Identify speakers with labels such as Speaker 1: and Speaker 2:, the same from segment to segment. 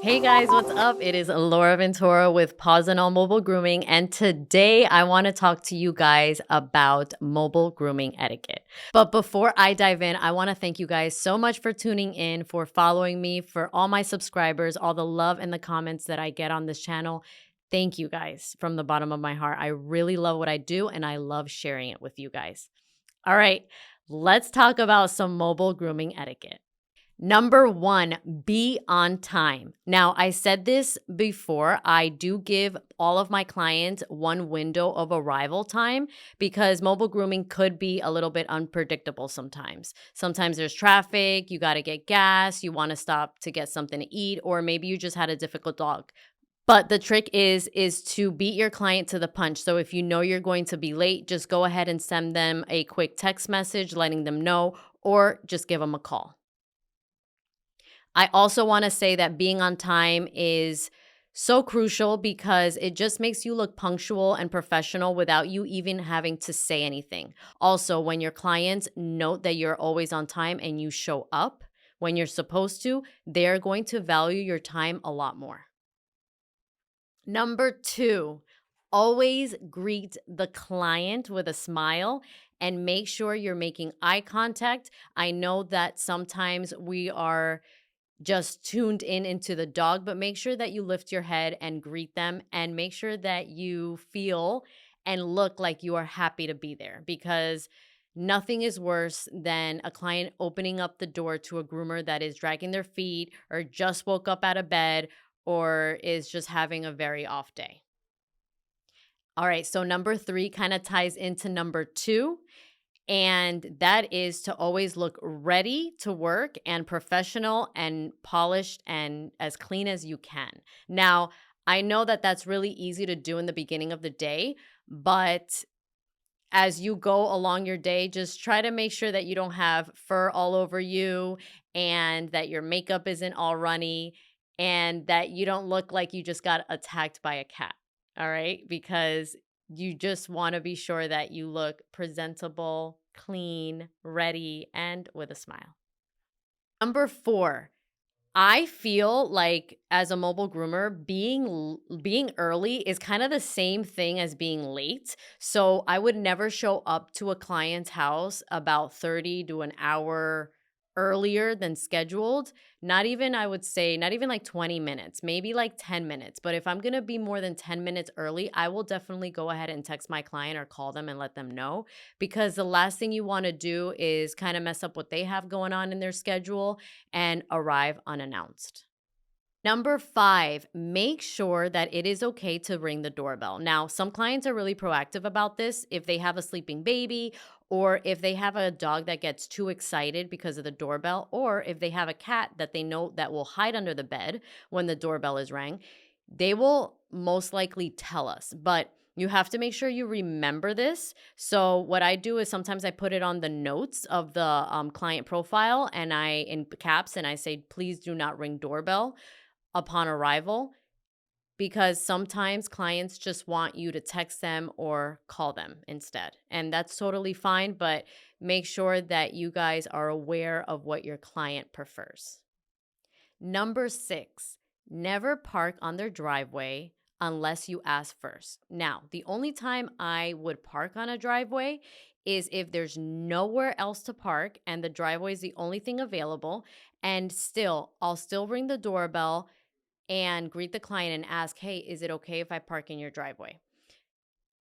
Speaker 1: Hey guys, what's up? It is Laura Ventura with Pawz and All Mobile Grooming, and today I want to talk to you guys about mobile grooming etiquette. But before I dive in, I want to thank you guys so much for tuning in, for following me, for all my subscribers, all the love and the comments that I get on this channel. Thank you guys from the bottom of my heart. I really love what I do and I love sharing it with you guys. All right, let's talk about some mobile grooming etiquette. Number one, be on time. Now, I said this before. I do give all of my clients one window of arrival time because mobile grooming could be a little bit unpredictable sometimes. Sometimes there's traffic, you got to get gas, you want to stop to get something to eat, or maybe you just had a difficult dog. But the trick is to beat your client to the punch. So if you know you're going to be late, just go ahead and send them a quick text message letting them know, or just give them a call. I also want to say that being on time is so crucial because it just makes you look punctual and professional without you even having to say anything. Also, when your clients note that you're always on time and you show up when you're supposed to, they're going to value your time a lot more. Number two, always greet the client with a smile and make sure you're making eye contact. I know that sometimes we are just tuned in into the dog, but make sure that you lift your head and greet them and make sure that you feel and look like you are happy to be there, because nothing is worse than a client opening up the door to a groomer that is dragging their feet or just woke up out of bed or is just having a very off day. All right, so number three kind of ties into number two, and that is to always look ready to work and professional and polished and as clean as you can. Now, I know that that's really easy to do in the beginning of the day, but as you go along your day, just try to make sure that you don't have fur all over you and that your makeup isn't all runny and that you don't look like you just got attacked by a cat. All right? Because you just want to be sure that you look presentable, clean, ready, and with a smile. Number four, I feel like as a mobile groomer, being early is kind of the same thing as being late. So I would never show up to a client's house about 30 to an hour earlier than scheduled. Not even, I would say, not even like 20 minutes, maybe like 10 minutes. But if I'm going to be more than 10 minutes early, I will definitely go ahead and text my client or call them and let them know, because the last thing you want to do is kind of mess up what they have going on in their schedule and arrive unannounced. Number five, make sure that it is okay to ring the doorbell. Now, some clients are really proactive about this. If they have a sleeping baby, or if they have a dog that gets too excited because of the doorbell, or if they have a cat that they know that will hide under the bed when the doorbell is rang, they will most likely tell us. But you have to make sure you remember this. So what I do is sometimes I put it on the notes of the client profile and I in caps and I say, please do not ring doorbell upon arrival, because sometimes clients just want you to text them or call them instead. And that's totally fine, but make sure that you guys are aware of what your client prefers. Number six, never park on their driveway unless you ask first. Now, the only time I would park on a driveway is if there's nowhere else to park and the driveway is the only thing available. And still, I'll still ring the doorbell and greet the client and ask, hey, is it okay if I park in your driveway?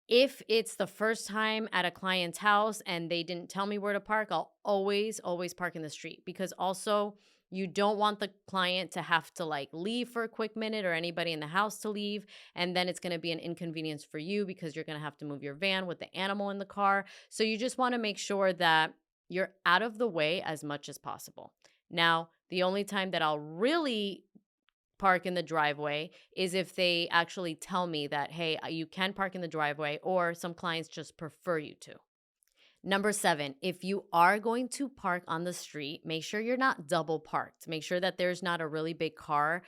Speaker 1: If it's the first time at a client's house and they didn't tell me where to park, I'll always park in the street, because also you don't want the client to have to like leave for a quick minute or anybody in the house to leave. And then it's going to be an inconvenience for you because you're going to have to move your van with the animal in the car. So you just want to make sure that you're out of the way as much as possible. Now, the only time that I'll really park in the driveway is if they actually tell me that, hey, you can park in the driveway, or some clients just prefer you to. Number seven, if you are going to park on the street, make sure you're not double parked. Make sure that there's not a really big car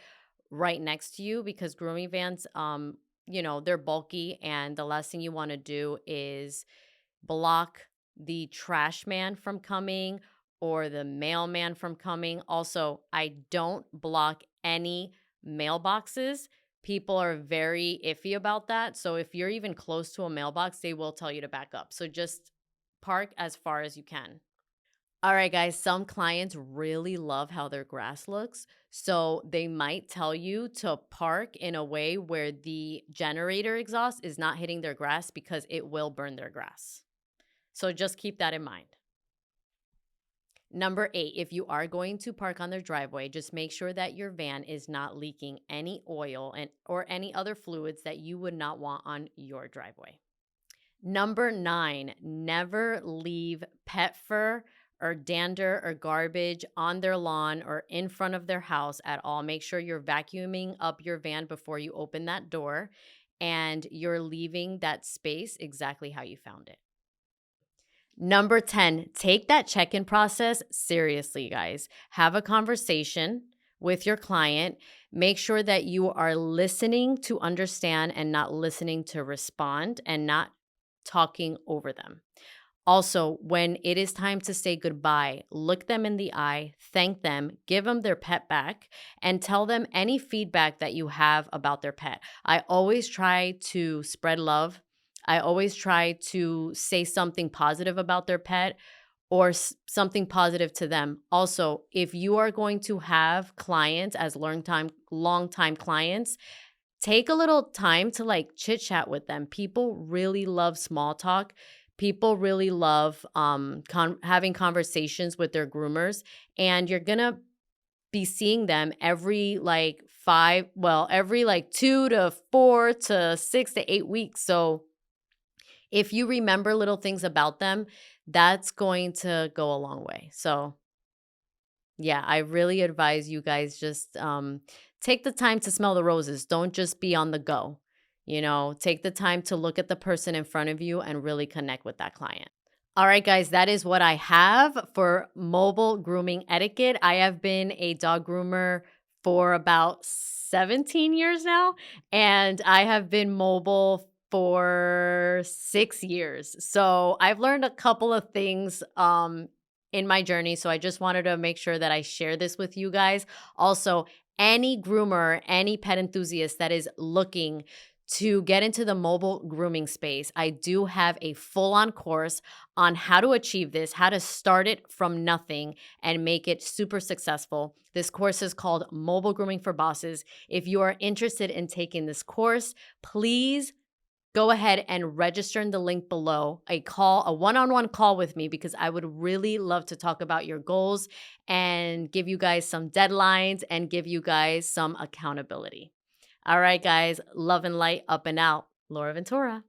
Speaker 1: right next to you, because grooming vans, they're bulky, and the last thing you want to do is block the trash man from coming or the mailman from coming. Also, I don't block any Mailboxes, people are very iffy about that. So if you're even close to a mailbox, they will tell you to back up. So just park as far as you can. All right, guys, some clients really love how their grass looks. So they might tell you to park in a way where the generator exhaust is not hitting their grass because it will burn their grass. So just keep that in mind. Number 8, if you are going to park on their driveway, just make sure that your van is not leaking any oil or any other fluids that you would not want on your driveway. Number 9, never leave pet fur or dander or garbage on their lawn or in front of their house at all. Make sure you're vacuuming up your van before you open that door and you're leaving that space exactly how you found it. Number 10, take that check-in process seriously, guys. Have a conversation with your client. Make sure that you are listening to understand and not listening to respond and not talking over them. Also, when it is time to say goodbye, look them in the eye, thank them, give them their pet back, and tell them any feedback that you have about their pet. I always try to spread love. I always try to say something positive about their pet or something positive to them. Also, if you are going to have clients as long time clients, take a little time to like chit chat with them. People really love small talk. People really love having conversations with their groomers, and you're gonna be seeing them every every like 2 to 4 to 6 to 8 weeks. So if you remember little things about them, that's going to go a long way. So yeah, I really advise you guys just take the time to smell the roses. Don't just be on the go. Take the time to look at the person in front of you and really connect with that client. All right, guys, that is what I have for mobile grooming etiquette. I have been a dog groomer for about 17 years now, and I have been mobile for 6 years. So I've learned a couple of things in my journey. So I just wanted to make sure that I share this with you guys. Also, any groomer, any pet enthusiast that is looking to get into the mobile grooming space, I do have a full-on course on how to achieve this, how to start it from nothing and make it super successful. This course is called Mobile Grooming for Bosses. If you are interested in taking this course, please go ahead and register in the link below, a one-on-one call with me, because I would really love to talk about your goals and give you guys some deadlines and give you guys some accountability. All right, guys, love and light, up and out. Laura Ventura.